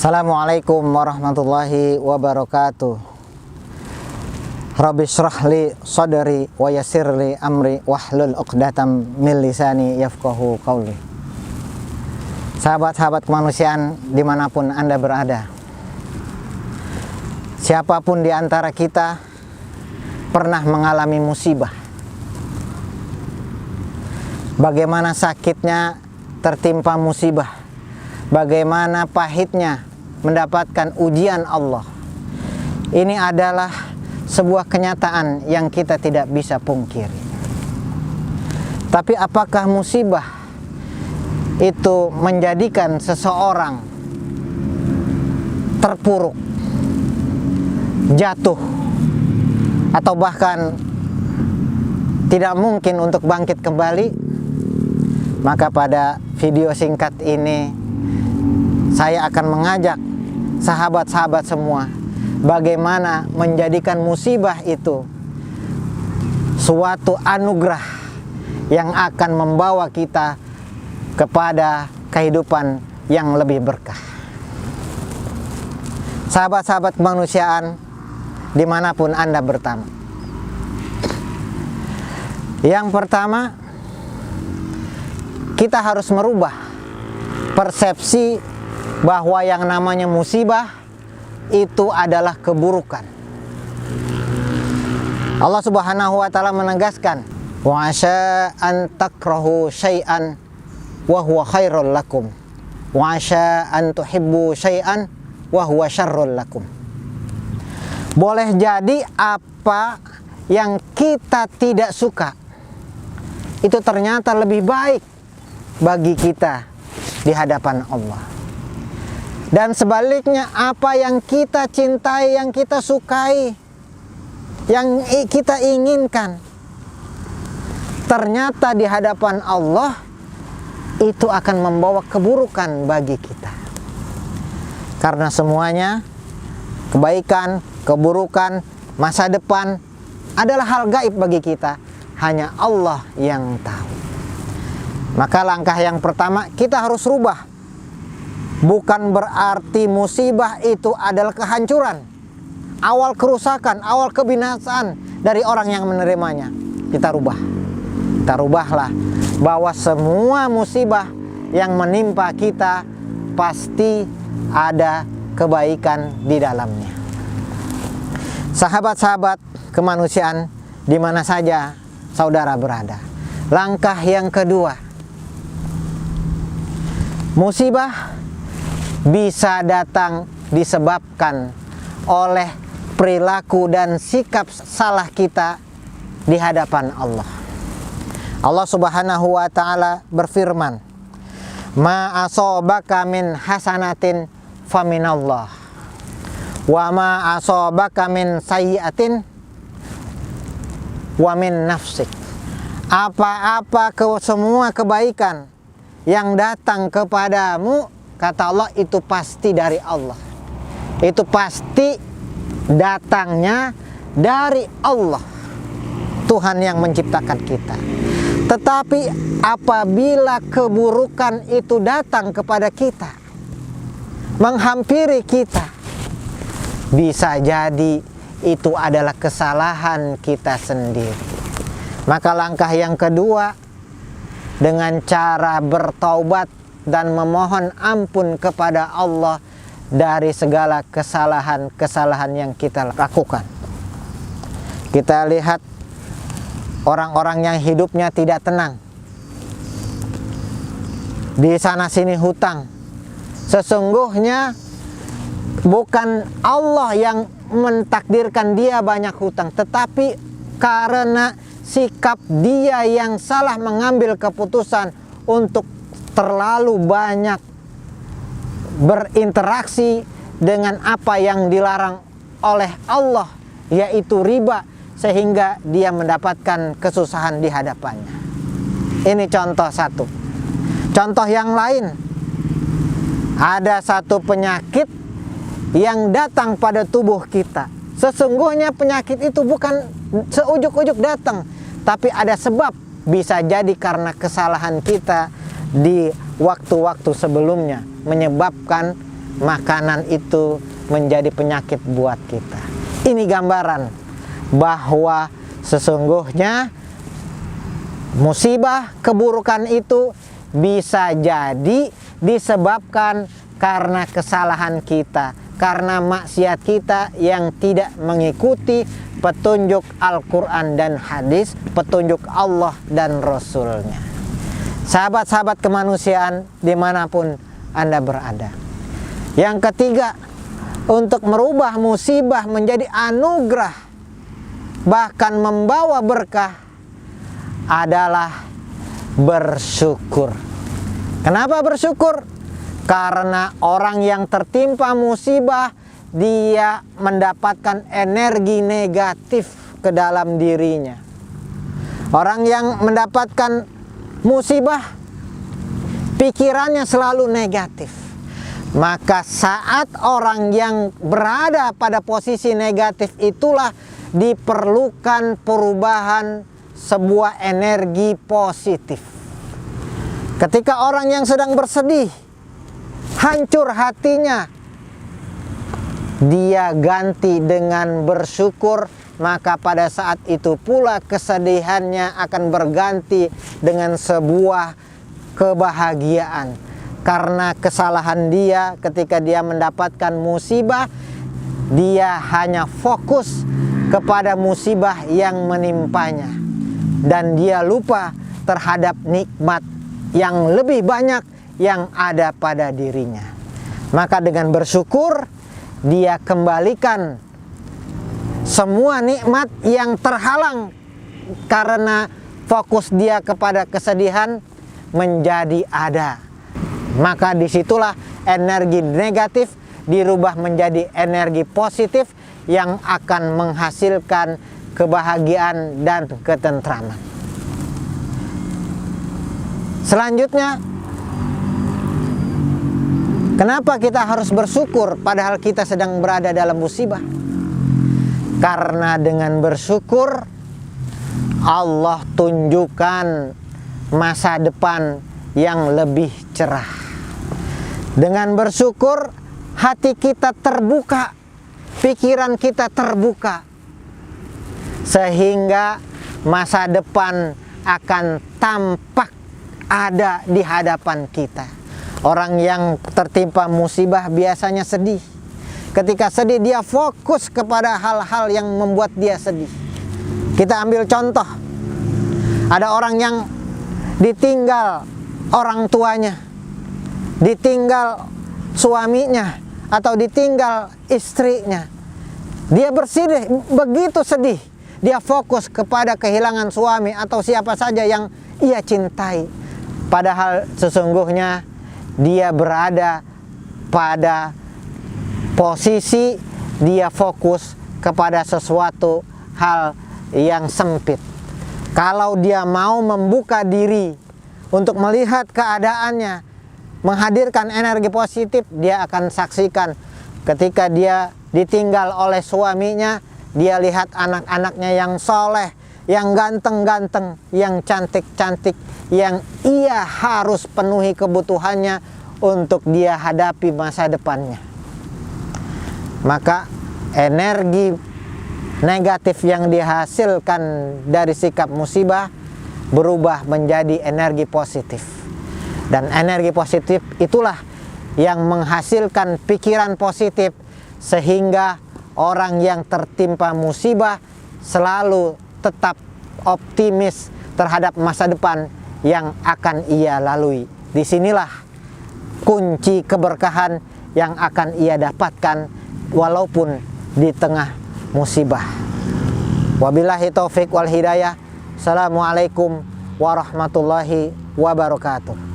Assalamualaikum warahmatullahi wabarakatuh. Rabbi shrah li sadri wa yassir li amri wahlul 'uqdatam min lisani yafqahu qawli. Sahabat-sahabat kemanusiaan dimanapun Anda berada, siapapun di antara kita pernah mengalami musibah. Bagaimana sakitnya tertimpa musibah, bagaimana pahitnya mendapatkan ujian Allah. Ini adalah sebuah kenyataan yang kita tidak bisa pungkiri. Tapi apakah musibah itu menjadikan seseorang terpuruk, jatuh, atau bahkan tidak mungkin untuk bangkit kembali? Maka pada video singkat ini saya akan mengajak sahabat-sahabat semua bagaimana menjadikan musibah itu suatu anugerah yang akan membawa kita kepada kehidupan yang lebih berkah. Sahabat-sahabat kemanusiaan dimanapun Anda bertemu, yang pertama, kita harus merubah persepsi bahwa yang namanya musibah itu adalah keburukan. Allah Subhanahu wa taala menegaskan, wa asa an takrahu syai'an wa huwa khairul lakum wa asa an tuhibbu syai'an wa huwa syarrul lakum. Boleh jadi apa yang kita tidak suka itu ternyata lebih baik bagi kita di hadapan Allah. Dan sebaliknya, apa yang kita cintai, yang kita sukai, yang kita inginkan, ternyata di hadapan Allah itu akan membawa keburukan bagi kita. Karena semuanya, kebaikan, keburukan, masa depan adalah hal gaib bagi kita. Hanya Allah yang tahu. Maka langkah yang pertama, kita harus rubah. Bukan berarti musibah itu adalah kehancuran, awal kerusakan, awal kebinasaan dari orang yang menerimanya. Kita rubahlah bahwa semua musibah yang menimpa kita pasti ada kebaikan di dalamnya. Sahabat-sahabat kemanusiaan di mana saja saudara berada, langkah yang kedua, musibah bisa datang disebabkan oleh perilaku dan sikap salah kita di hadapan Allah. Allah Subhanahu wa taala berfirman, "Ma asobaka min hasanatin faminallah, wa ma asobaka min sayyi'atin wa min nafsik." Apa-apa semua kebaikan yang datang kepadamu, kata Allah, itu pasti dari Allah. Itu pasti datangnya dari Allah, Tuhan yang menciptakan kita. Tetapi apabila keburukan itu datang kepada kita, menghampiri kita, bisa jadi itu adalah kesalahan kita sendiri. Maka langkah yang kedua, dengan cara bertaubat dan memohon ampun kepada Allah dari segala kesalahan-kesalahan yang kita lakukan. Kita lihat orang-orang yang hidupnya tidak tenang, di sana sini hutang. Sesungguhnya bukan Allah yang mentakdirkan dia banyak hutang, tetapi karena sikap dia yang salah mengambil keputusan untuk terlalu banyak berinteraksi dengan apa yang dilarang oleh Allah, yaitu riba, sehingga dia mendapatkan kesusahan di hadapannya. Ini contoh satu. Contoh yang lain, ada satu penyakit yang datang pada tubuh kita. Sesungguhnya penyakit itu bukan seujuk-ujuk datang, tapi ada sebab. Bisa jadi karena kesalahan kita di waktu-waktu sebelumnya menyebabkan makanan itu menjadi penyakit buat kita. Ini gambaran bahwa sesungguhnya musibah, keburukan itu bisa jadi disebabkan karena kesalahan kita, karena maksiat kita yang tidak mengikuti petunjuk Al-Quran dan hadis, petunjuk Allah dan Rasulnya. Sahabat-sahabat kemanusiaan dimanapun Anda berada. Yang ketiga, untuk merubah musibah menjadi anugerah, bahkan membawa berkah, adalah bersyukur. Kenapa bersyukur? Karena orang yang tertimpa musibah, dia mendapatkan energi negatif ke dalam dirinya. Orang yang mendapatkan musibah, pikirannya selalu negatif. Maka saat orang yang berada pada posisi negatif itulah diperlukan perubahan sebuah energi positif. Ketika orang yang sedang bersedih, hancur hatinya, dia ganti dengan bersyukur, maka pada saat itu pula kesedihannya akan berganti dengan sebuah kebahagiaan. Karena kesalahan dia ketika dia mendapatkan musibah, dia hanya fokus kepada musibah yang menimpanya. Dan dia lupa terhadap nikmat yang lebih banyak yang ada pada dirinya. Maka dengan bersyukur, dia kembalikan semua nikmat yang terhalang karena fokus dia kepada kesedihan menjadi ada. Maka disitulah energi negatif dirubah menjadi energi positif yang akan menghasilkan kebahagiaan dan ketentraman. Selanjutnya, kenapa kita harus bersyukur padahal kita sedang berada dalam musibah? Karena dengan bersyukur, Allah tunjukkan masa depan yang lebih cerah. Dengan bersyukur, hati kita terbuka, pikiran kita terbuka, sehingga masa depan akan tampak ada di hadapan kita. Orang yang tertimpa musibah biasanya sedih. Ketika sedih, dia fokus kepada hal-hal yang membuat dia sedih. Kita ambil contoh, ada orang yang ditinggal orang tuanya, ditinggal suaminya, atau ditinggal istrinya. Dia bersedih, begitu sedih. Dia fokus kepada kehilangan suami atau siapa saja yang ia cintai. Padahal sesungguhnya dia berada pada posisi dia fokus kepada sesuatu hal yang sempit. Kalau dia mau membuka diri untuk melihat keadaannya, menghadirkan energi positif, dia akan saksikan ketika dia ditinggal oleh suaminya, dia lihat anak-anaknya yang soleh, yang ganteng-ganteng, yang cantik-cantik, yang ia harus penuhi kebutuhannya untuk dia hadapi masa depannya. Maka energi negatif yang dihasilkan dari sikap musibah berubah menjadi energi positif. Dan energi positif itulah yang menghasilkan pikiran positif, sehingga orang yang tertimpa musibah selalu tetap optimis terhadap masa depan yang akan ia lalui. Disinilah kunci keberkahan yang akan ia dapatkan walaupun di tengah musibah. Wabillahi taufik wal hidayah. Assalamualaikum warahmatullahi wabarakatuh.